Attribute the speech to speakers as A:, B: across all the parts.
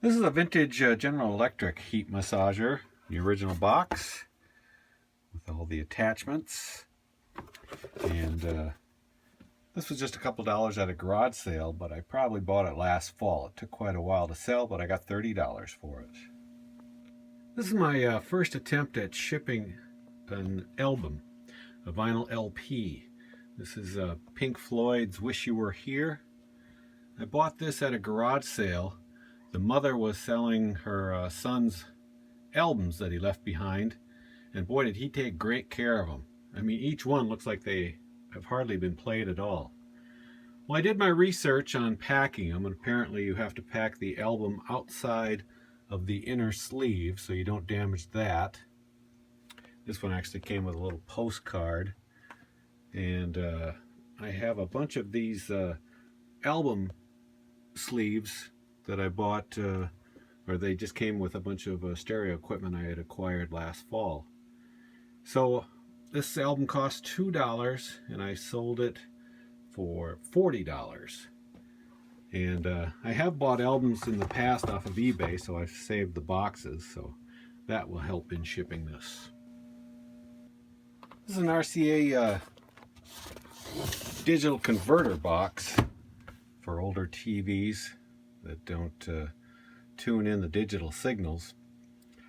A: This is a vintage General Electric heat massager, the original box with all the attachments. And this was just a couple dollars at a garage sale, but I probably bought it last fall. It took quite a while to sell, but I got $30 for it. This is my first attempt at shipping an album, a vinyl LP. This is Pink Floyd's Wish You Were Here. I bought this at a garage sale. The mother was selling her son's albums that he left behind, and boy did he take great care of them. I mean, each one looks like they have hardly been played at all. Well, I did my research on packing them, and apparently you have to pack the album outside of the inner sleeve so you don't damage that. This one actually came with a little postcard, and I have a bunch of these album sleeves that I bought, or they just came with a bunch of stereo equipment I had acquired last fall. So this album cost $2 and I sold it for $40. And I have bought albums in the past off of eBay, so I've saved the boxes, so that will help in shipping this. This is an RCA digital converter box for older TVs that don't tune in the digital signals.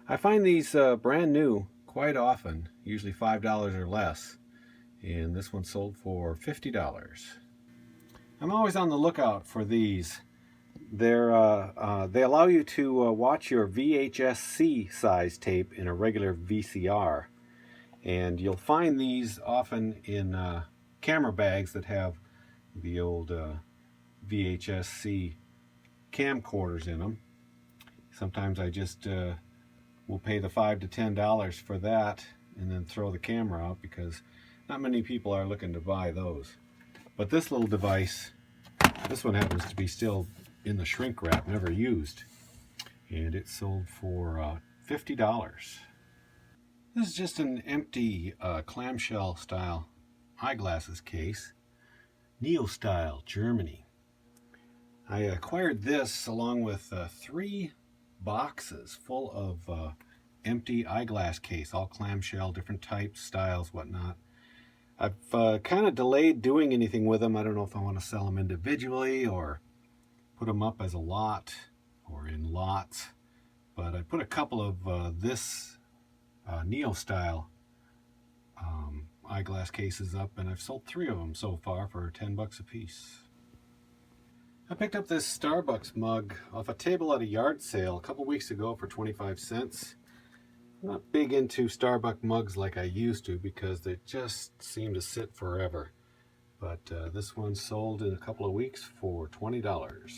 A: I find these brand new quite often, usually $5 or less, and this one sold for $50. I'm always on the lookout for these. They allow you to watch your VHS-C size tape in a regular VCR, and you'll find these often in camera bags that have the old VHS-C camcorders in them. Sometimes I just will pay the $5 to $10 for that and then throw the camera out, because not many people are looking to buy those. But this little device, this one happens to be still in the shrink wrap, never used, and it sold for $50. This is just an empty clamshell style eyeglasses case, Neo style, Germany. I acquired this along with 3 boxes full of empty eyeglass case, all clamshell, different types, styles, whatnot. I've kind of delayed doing anything with them. I don't know if I want to sell them individually or put them up as a lot or in lots, but I put a couple of this Neo style eyeglass cases up, and I've sold 3 of them so far for $10 a piece. I picked up this Starbucks mug off a table at a yard sale a couple weeks ago for 25 cents. I'm not big into Starbucks mugs like I used to because they just seem to sit forever. But this one sold in a couple of weeks for $20.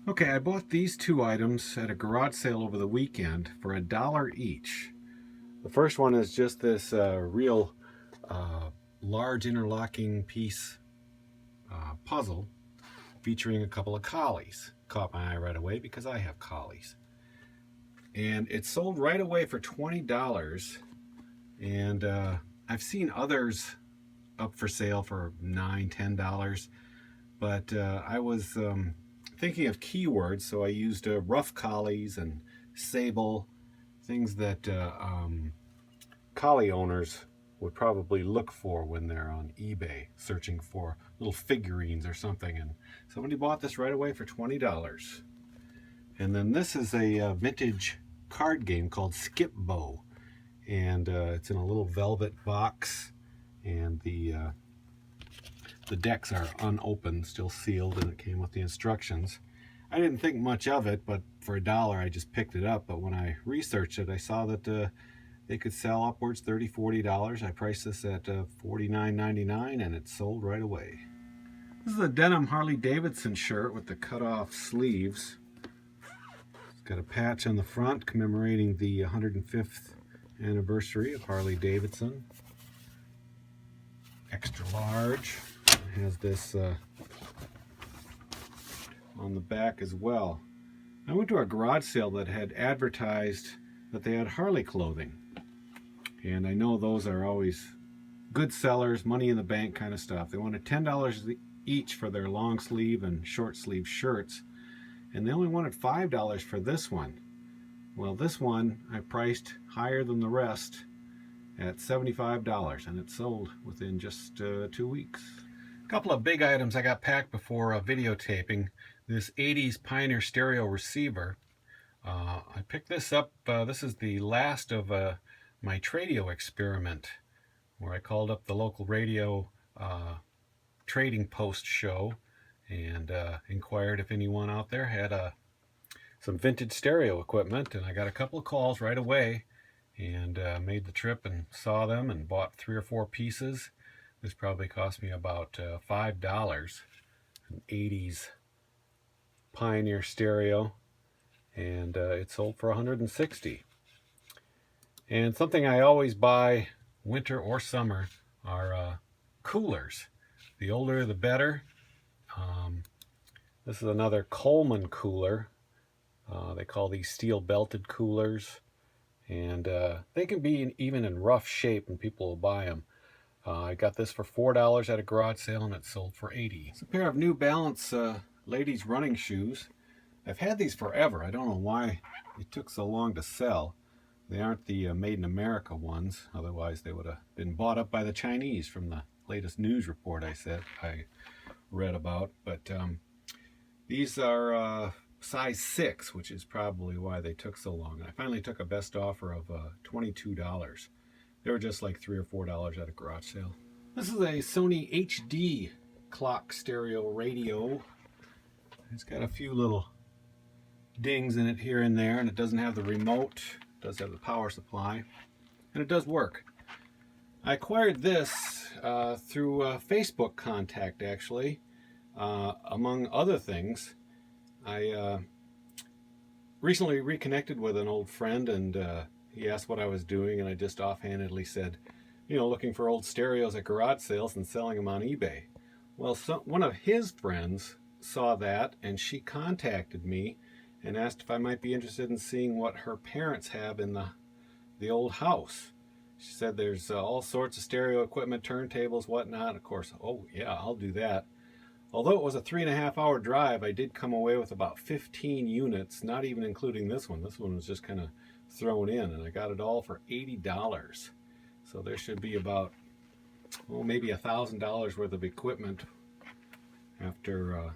A: Okay, I bought these 2 items at a garage sale over the weekend for $1 each. The first one is just this real large interlocking piece puzzle featuring a couple of collies. Caught my eye right away because I have collies. And it sold right away for $20. And I've seen others up for sale for $9, $10. But I was thinking of keywords, so I used rough collies and sable, things that collie owners would probably look for when they're on eBay searching for little figurines or something, and somebody bought this right away for $20. And then this is a vintage card game called Skip Bow, and it's in a little velvet box, and the decks are unopened, still sealed, and it came with the instructions. I didn't think much of it, but for $1 I just picked it up. But when I researched it, I saw that they could sell upwards $30, $40. I priced this at $49.99, and it sold right away. This is a denim Harley Davidson shirt with the cut-off sleeves. It's got a patch on the front commemorating the 105th anniversary of Harley Davidson. Extra large. It has this on the back as well. I went to a garage sale that had advertised that they had Harley clothing. And I know those are always good sellers, money in the bank kind of stuff. They wanted $10 each for their long sleeve and short sleeve shirts. and they only wanted $5 for this one. Well, this one I priced higher than the rest at $75, and it sold within just 2 weeks. A couple of big items I got packed before videotaping. This 80s Pioneer stereo receiver. I picked this up. This is the last of my Tradio experiment, where I called up the local radio trading post show and inquired if anyone out there had some vintage stereo equipment, and I got a couple of calls right away, and made the trip and saw them and bought 3 or 4 pieces. This probably cost me about $5. An 80s Pioneer stereo, and it sold for $160. And something I always buy, winter or summer, are coolers. The older the better. This is another Coleman cooler. They call these steel belted coolers, and they can be even in rough shape and people will buy them. I got this for $4 at a garage sale, and it sold for $80. It's a pair of New Balance ladies running shoes. I've had these forever. I don't know why it took so long to sell. They aren't the made in America ones, otherwise they would have been bought up by the Chinese from the latest news report I read about. But these are size 6, which is probably why they took so long. And I finally took a best offer of $22. They were just like $3 or $4 at a garage sale. This is a Sony HD clock stereo radio. It's got a few little dings in it here and there, and it doesn't have the remote. It does have the power supply, and it does work. I acquired this through a Facebook contact, actually. Among other things, I recently reconnected with an old friend, and he asked what I was doing, and I just offhandedly said, you know, looking for old stereos at garage sales and selling them on eBay. Well, one of his friends saw that, and she contacted me and asked if I might be interested in seeing what her parents have in the old house. She said there's all sorts of stereo equipment, turntables, whatnot. Of course, oh yeah, I'll do that. Although it was a 3.5 hour drive, I did come away with about 15 units, not even including this one. This one was just kind of thrown in, and I got it all for $80. So there should be about, well, maybe $1,000 worth of equipment after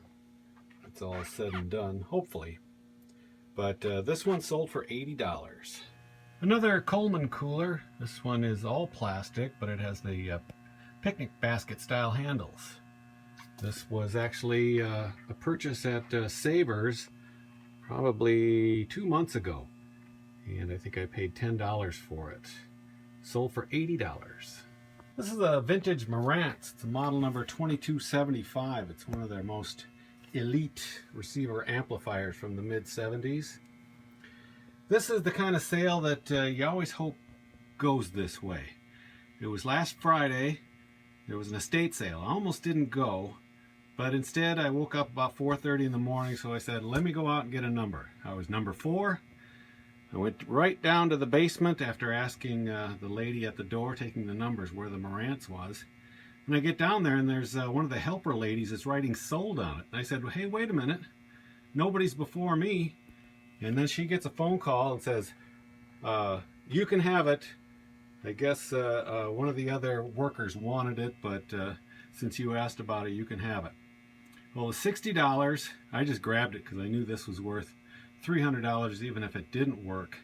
A: it's all said and done, hopefully. But this one sold for $80. Another Coleman cooler. This one is all plastic, but it has the picnic basket style handles. This was actually a purchase at Savers probably 2 months ago, and I think I paid $10 for it. Sold for $80. This is a vintage Marantz. It's a model number 2275. It's one of their most elite receiver amplifiers from the mid-70s. This is the kind of sale that you always hope goes this way. It was last Friday. There was an estate sale. I almost didn't go, but instead I woke up about 4:30 in the morning, so I said, let me go out and get a number. I was number 4. I went right down to the basement after asking the lady at the door taking the numbers where the Marantz was. And I get down there, and there's one of the helper ladies that's writing sold on it. And I said, well, hey, wait a minute. Nobody's before me. And then she gets a phone call and says, you can have it. I guess one of the other workers wanted it, but since you asked about it, you can have it. Well, it was $60. I just grabbed it because I knew this was worth $300 even if it didn't work.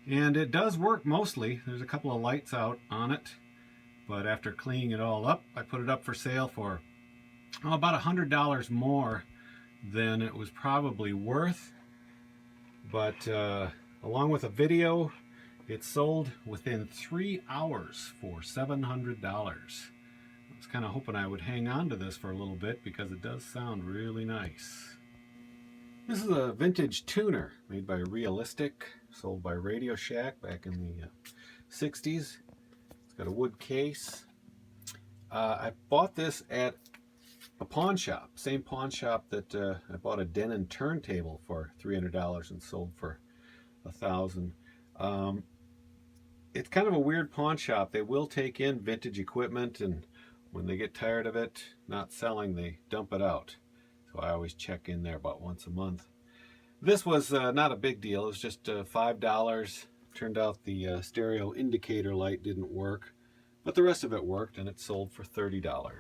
A: And it does work mostly. There's a couple of lights out on it, but after cleaning it all up, I put it up for sale for about $100 more than it was probably worth. But along with a video, it sold within 3 hours for $700. I was kind of hoping I would hang on to this for a little bit because it does sound really nice. This is a vintage tuner made by Realistic, sold by Radio Shack back in the 60s. It's got a wood case. I bought this at a pawn shop, same pawn shop that I bought a Denon turntable for $300 and sold for $1,000. It's kind of a weird pawn shop. They will take in vintage equipment, and when they get tired of it not selling, they dump it out. So I always check in there about once a month. This was not a big deal. It was just $5. Turned out the stereo indicator light didn't work, but the rest of it worked, and it sold for $30.